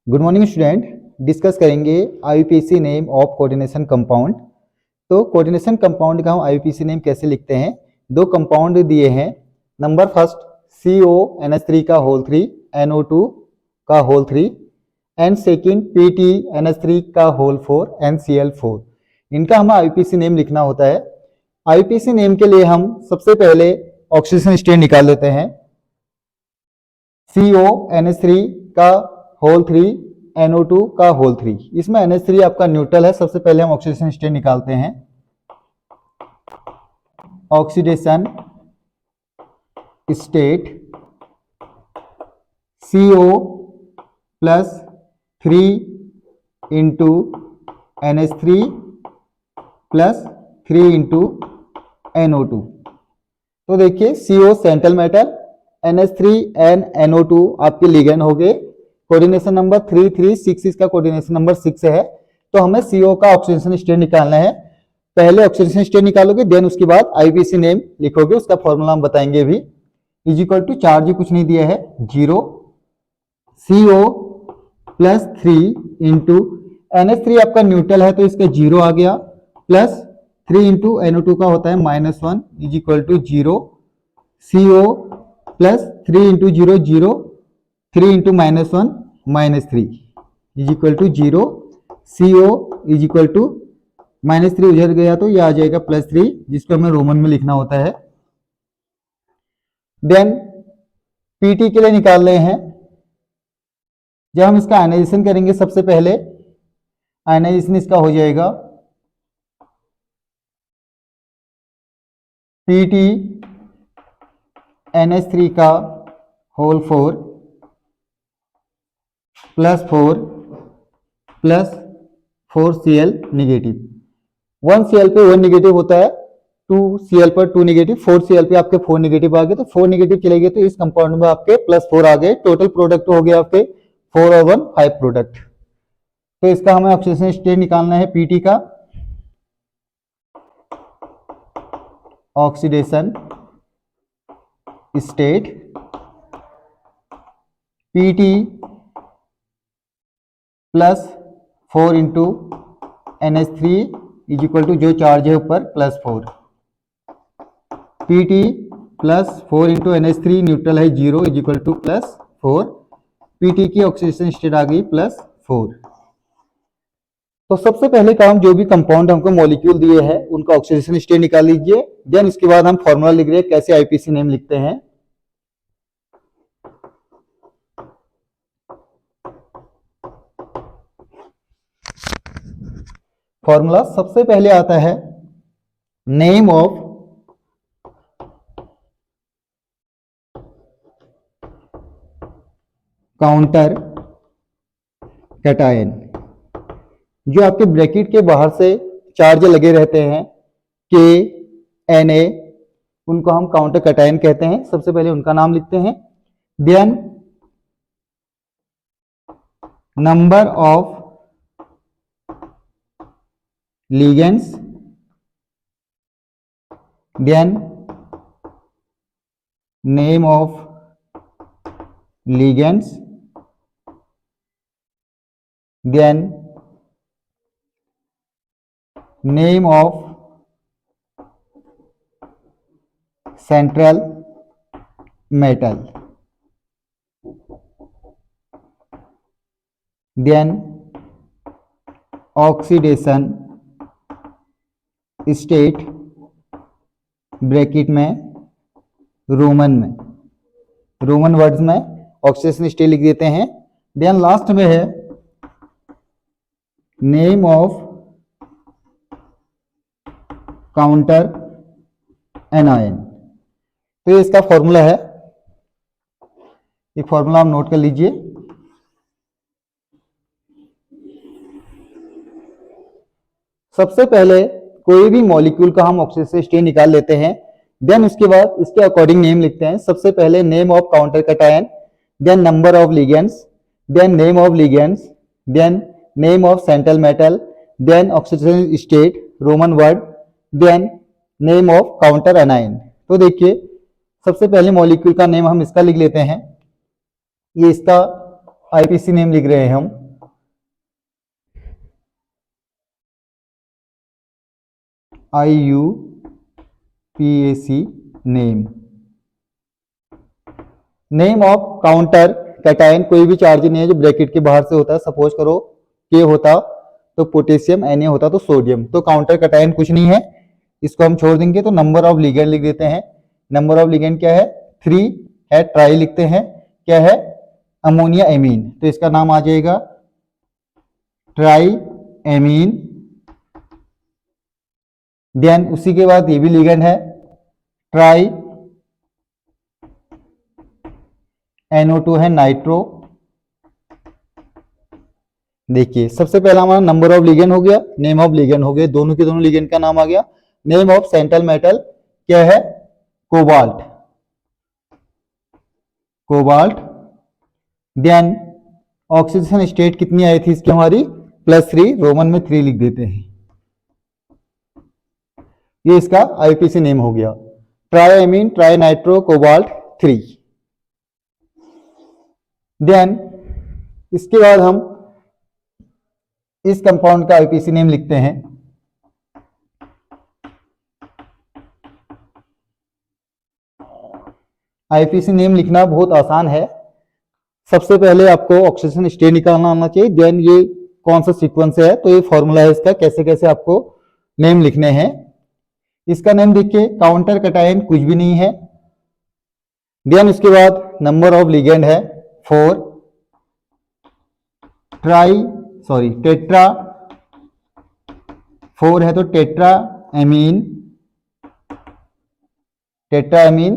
Good morning student. Discuss करेंगे IUPAC name of coordination compound. तो coordination compound का हम आईयूपीएसी नेम कैसे लिखते हैं। दो कंपाउंड दिए हैं। नंबर फर्स्ट CONH3 का होल 3 NO2 का होल 3 एंड सेकंड PTNH3 का होल 4 NCl4। इनका हमें आईयूपीएसी नेम लिखना होता है। आईयूपीएसी नेम के लिए हम सबसे पहले ऑक्सीजन स्टेट निकाल लेते हैं। CONH3 का होल 3 NO2 का होल 3। इसमें NH3 आपका न्यूट्रल है। सबसे पहले हम ऑक्सीडेशन स्टेट निकालते हैं। Oxidation state CO plus 3 into NH3 plus 3 into NO2। तो देखिए CO central metal, NH3 and NO2 आपके लिगेंड हो गए। कोऑर्डिनेशन नंबर 336, इसका कोऑर्डिनेशन नंबर 6 है। तो हमें CO का ऑक्सीडेशन स्टेट निकालना है। पहले ऑक्सीडेशन स्टेट निकालोगे, देन उसके बाद आईयूपीएसी नेम लिखोगे। उसका फॉर्मूला हम बताएंगे अभी। इज इक्वल टू चार्ज ही कुछ नहीं दिया है, 0 CO प्लस 3 इंटू NH3 आपका न्यूट्रल है तो इसका 0 आ गया, प्लस 3 इंटू NO2 का होता है -1 is equal to 0 CO plus 3 into 0 0 3 into -1 -3 is equal to 0 CO is equal to -3 उधर गया तो ये आ जाएगा +3, जिसको हमें रोमन में लिखना होता है। देन PT के लिए निकाल रहे हैं। जब हम इसका आयनाइजेशन करेंगे, सबसे पहले आयनाइजेशन इसका हो जाएगा PT NH3 का whole 4 plus 4 plus 4Cl negative. 1Cl पे 1 निगेटिव होता है, 2Cl पर 2 निगेटिव, 4Cl पे आपके 4 निगेटिव आ गए। तो 4 निगेटिव चले गए तो इस कंपाउंड में आपके +4 आ गए। टोटल प्रोडक्ट हो गया आपके 4 और 1 5 प्रोडक्ट। तो इसका हमें ऑक्सीडेशन स्टेट निकालना है PT का। Oxidation state PT plus 4 into NH3 is equal to जो चार्ज है ऊपर +4। PT plus 4 into NH3 neutral है 0 इज इक्वल टू +4। PT की ऑक्सीडेशन स्टेट आ गई +4। तो सबसे पहले काम, जो भी कंपाउंड हमको मॉलिक्यूल दिए हैं उनका ऑक्सीडेशन स्टेट निकाल लीजिए। देन उसके बाद हम फॉर्मूला लिख रहे हैं कैसे आईयूपीएसी नेम लिखते हैं। फॉर्मूला सबसे पहले आता है नेम ऑफ काउंटर कैटायन। जो आपके ब्रैकेट के बाहर से चार्ज लगे रहते हैं K Na, उनको हम काउंटर कैटायन कहते हैं। सबसे पहले उनका नाम लिखते हैं। Then number of ligands, then name of ligands, then name of central metal, then oxidation state bracket में रोमन वर्ड्स में ऑक्सीडेशन स्टेट लिख देते हैं। देन लास्ट में है नेम ऑफ काउंटर एनायन। तो ये इसका फॉर्मूला है। ये फॉर्मूला आप नोट कर लीजिए। सबसे पहले कोई भी मॉलिक्यूल का हम ऑक्सीडेशन स्टेट निकाल लेते हैं। देन उसके बाद इसके अकॉर्डिंग नेम लिखते हैं। सबसे पहले name of counter cation, then number of ligands, then name of ligands, then name of central metal, then oxidation state Roman word, then name of counter anion. तो देखिए सबसे पहले मॉलिक्यूल का नेम हम इसका लिख लेते हैं। ये इसका आईपीसी नेम लिख रहे हैं हम। IUPAC name, name of counter cation कोई भी चार्ज नहीं है जो ब्रैकेट के बाहर से होता है। सपोज करो के होता तो पोटेशियम, Na होता तो सोडियम, तो काउंटर कैटायन कुछ नहीं है, इसको हम छोड़ देंगे। तो नंबर ऑफ लिगेंड लिख देते हैं। नंबर ऑफ लिगेंड क्या है? 3 है। ट्राई लिखते हैं, क्या है? अमोनिया एमीन, तो इसका नाम आ जाएगा ट्राई एमीन। देन उसी के बाद ये भी लिगेंड है, ट्राई NO2 है नाइट्रो। देखिए सबसे पहला हमारा नंबर ऑफ लिगेंड हो गया, नेम ऑफ लिगेंड हो गए, दोनों के दोनों लिगेंड का नाम आ गया। नेम ऑफ सेंट्रल मेटल क्या है? Cobalt, cobalt. Then oxidation state कितनी आई थी इसकी हमारी? +3, रोमन में 3 लिख देते हैं। ये इसका आईपीसी नेम हो गया, tri amine, tri nitro, cobalt 3। Then इसके बाद हम इस कंपाउंड का आईपीसी नेम लिखते हैं। आईपीसी नेम लिखना बहुत आसान है। सबसे पहले आपको ऑक्सीडेशन स्टेट निकालना आना चाहिए, देन ये कौन सा सीक्वेंस है, तो ये फॉर्मूला है इसका, कैसे कैसे आपको नेम लिखने हैं। इसका नेम देखिए, काउंटर कैटायन कुछ भी नहीं है। देन उसके बाद नंबर ऑफ लिगेंड है 4, टेट्रा 4 है तो tetra amine, tetra amine.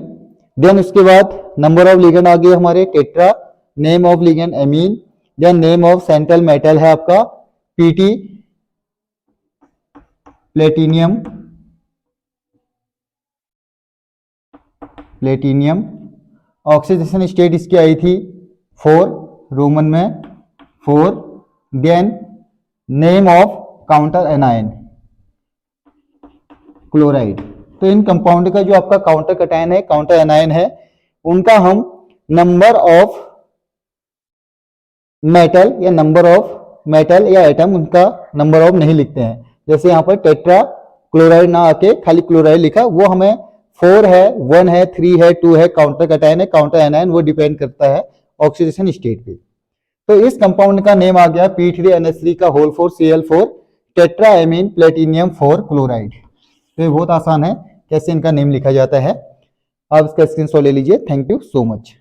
Then उसके बाद नंबर ऑफ लिगेंड आ गए हमारे tetra, name of ligand amine. Then name of central metal है आपका PT, platinum, platinum. Oxidation state इसकी आई थी 4, रोमन में 4। Then name of counter anion chloride. तो इन कंपाउंड का जो आपका काउंटर कैटायन है, काउंटर एनायन है, उनका हम नंबर ऑफ मेटल या नंबर ऑफ मेटल या एटम, उनका नंबर ऑफ नहीं लिखते हैं। जैसे यहाँ पर टेट्रा क्लोराइड ना आके खाली क्लोराइड लिखा, वो हमें 4 है, 1 है, 3 है, 2 है, काउंटर कैटायन है। काउंटर एनायन वो डिपेंड करता है ऑक्सीडेशन स्टेट पे। तो इस कंपाउंड का नेम आ गया P3NH3 का whole 4 Cl4 tetra amine platinum 4 chloride. तो ये बहुत आसान है कैसे इनका नेम लिखा जाता है। आप इसका स्क्रीनशॉट ले लीजिए। Thank you so much.